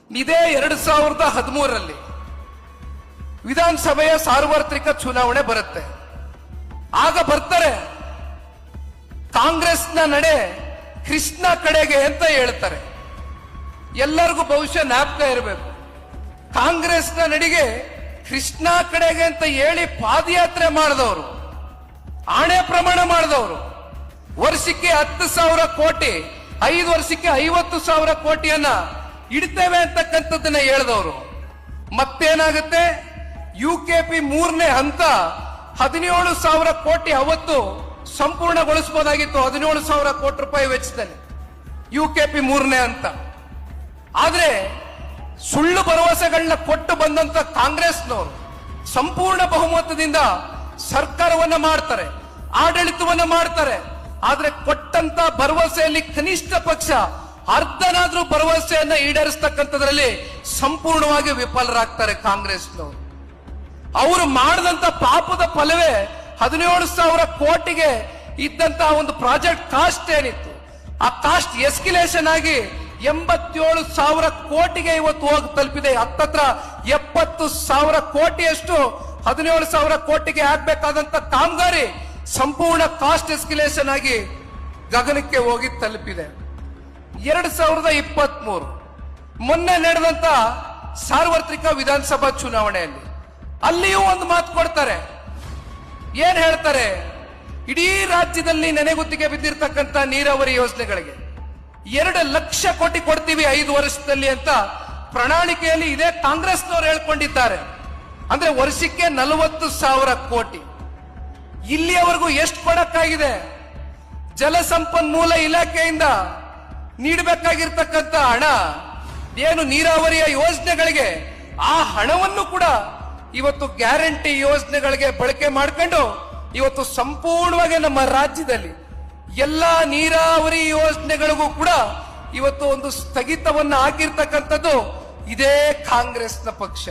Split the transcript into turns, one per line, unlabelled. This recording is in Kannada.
ಇದೇ 2013ರಲ್ಲಿ ವಿಧಾನಸಭೆಯ ಸಾರ್ವತ್ರಿಕ ಚುನಾವಣೆ ಬರುತ್ತೆ. ಆಗ ಬರ್ತಾರೆ, ಕಾಂಗ್ರೆಸ್ನ ನಡೆ ಕೃಷ್ಣ ಕಡೆಗೆ ಅಂತ ಹೇಳ್ತಾರೆ. ಎಲ್ಲರಿಗೂ ಬಹುಶಃ ಜ್ಞಾಪಕ ಇರಬೇಕು, ಕಾಂಗ್ರೆಸ್ನ ನಡಿಗೆ ಕೃಷ್ಣ ಕಡೆಗೆ ಅಂತ ಹೇಳಿ ಪಾದಯಾತ್ರೆ ಮಾಡಿದವರು, ಆಣೆ ಪ್ರಮಾಣ ಮಾಡಿದವರು, ವರ್ಷಕ್ಕೆ 10,000 ಕೋಟಿ, 5 ವರ್ಷಕ್ಕೆ 50,000 ಕೋಟಿಯನ್ನ ಇಡ್ತೇವೆ ಅಂತಕ್ಕಂಥದ್ದನ್ನ ಹೇಳಿದವರು. ಮತ್ತೇನಾಗುತ್ತೆ, UKP 3ನೇ ಹಂತ 17,000 ಕೋಟಿ ಅವತ್ತು ಸಂಪೂರ್ಣಗೊಳಿಸಬಹುದಾಗಿತ್ತು, 17,000 ಕೋಟಿ ರೂಪಾಯಿ ವೆಚ್ಚದಲ್ಲಿ UKP 3ನೇ ಹಂತ. ಆದ್ರೆ ಸುಳ್ಳು ಭರವಸೆಗಳನ್ನ ಕೊಟ್ಟು ಬಂದಂತ ಕಾಂಗ್ರೆಸ್ನವರು ಸಂಪೂರ್ಣ ಬಹುಮತದಿಂದ ಸರ್ಕಾರವನ್ನ ಮಾಡ್ತಾರೆ, ಆಡಳಿತವನ್ನ ಮಾಡ್ತಾರೆ. ಆದ್ರೆ ಕೊಟ್ಟಂತ ಭರವಸೆಯಲ್ಲಿ ಕನಿಷ್ಠ ಪಕ್ಷ ಅರ್ಧನಾದ್ರೂ ಭರವಸೆಯನ್ನ ಈಡೇರಿಸತಕ್ಕಂಥದ್ರಲ್ಲಿ ಸಂಪೂರ್ಣವಾಗಿ ವಿಫಲರಾಗ್ತಾರೆ ಕಾಂಗ್ರೆಸ್ನವರು. ಅವರು ಮಾಡಿದಂತ ಪಾಪದ ಫಲವೇ 17,000 ಕೋಟಿಗೆ ಇದ್ದಂತಹ ಒಂದು ಪ್ರಾಜೆಕ್ಟ್ ಕಾಸ್ಟ್ ಏನಿತ್ತು, ಆ ಕಾಸ್ಟ್ ಎಸ್ಕಿಲೇಷನ್ ಆಗಿ 87,000 ಕೋಟಿಗೆ ಇವತ್ತು ಹೋಗಿ ತಲುಪಿದೆ. ಹತ್ತತ್ರ 70,000 ಕೋಟಿಯಷ್ಟು 17,000 ಕೋಟಿಗೆ ಆಗ್ಬೇಕಾದಂತ ಕಾಮಗಾರಿ ಸಂಪೂರ್ಣ ಕಾಸ್ಟ್ ಎಸ್ಕಿಲೇಷನ್ ಆಗಿ ಗಗನಕ್ಕೆ ಹೋಗಿ ತಲುಪಿದೆ. 2023 ಮೊನ್ನೆ ನಡೆದಂತ ಸಾರ್ವತ್ರಿಕ ವಿಧಾನಸಭಾ ಚುನಾವಣೆಯಲ್ಲಿ ಅಲ್ಲಿಯೂ ಒಂದು ಮಾತು ಕೊಡ್ತಾರೆ. ಏನ್ ಹೇಳ್ತಾರೆ, ಇಡೀ ರಾಜ್ಯದಲ್ಲಿ ನೆನೆಗುತ್ತಿಗೆ ಬಿದ್ದಿರ್ತಕ್ಕಂಥ ನೀರಾವರಿ ಯೋಜನೆಗಳಿಗೆ 2 ಲಕ್ಷ ಕೋಟಿ ಕೊಡ್ತೀವಿ 5 ವರ್ಷದಲ್ಲಿ ಅಂತ ಪ್ರಣಾಳಿಕೆಯಲ್ಲಿ ಇದೇ ಕಾಂಗ್ರೆಸ್ನವರು ಹೇಳ್ಕೊಂಡಿದ್ದಾರೆ. ಅಂದ್ರೆ ವರ್ಷಕ್ಕೆ 40,000 ಕೋಟಿ. ಇಲ್ಲಿಯವರೆಗೂ ಎಷ್ಟು ಕೊಡಕ್ಕಾಗಿದೆ? ಜಲಸಂಪನ್ಮೂಲ ಇಲಾಖೆಯಿಂದ ನೀಡಬೇಕಾಗಿರ್ತಕ್ಕಂಥ ಹಣ ಏನು ನೀರಾವರಿಯ ಯೋಜನೆಗಳಿಗೆ, ಆ ಹಣವನ್ನು ಕೂಡ ಇವತ್ತು ಗ್ಯಾರಂಟಿ ಯೋಜನೆಗಳಿಗೆ ಬಳಕೆ ಮಾಡಿಕೊಂಡು ಇವತ್ತು ಸಂಪೂರ್ಣವಾಗಿ ನಮ್ಮ ರಾಜ್ಯದಲ್ಲಿ ಎಲ್ಲಾ ನೀರಾವರಿ ಯೋಜನೆಗಳಿಗೂ ಕೂಡ ಇವತ್ತು ಒಂದು ಸ್ಥಗಿತವನ್ನು ಹಾಕಿರ್ತಕ್ಕಂಥದ್ದು ಇದೇ ಕಾಂಗ್ರೆಸ್ನ ಪಕ್ಷ.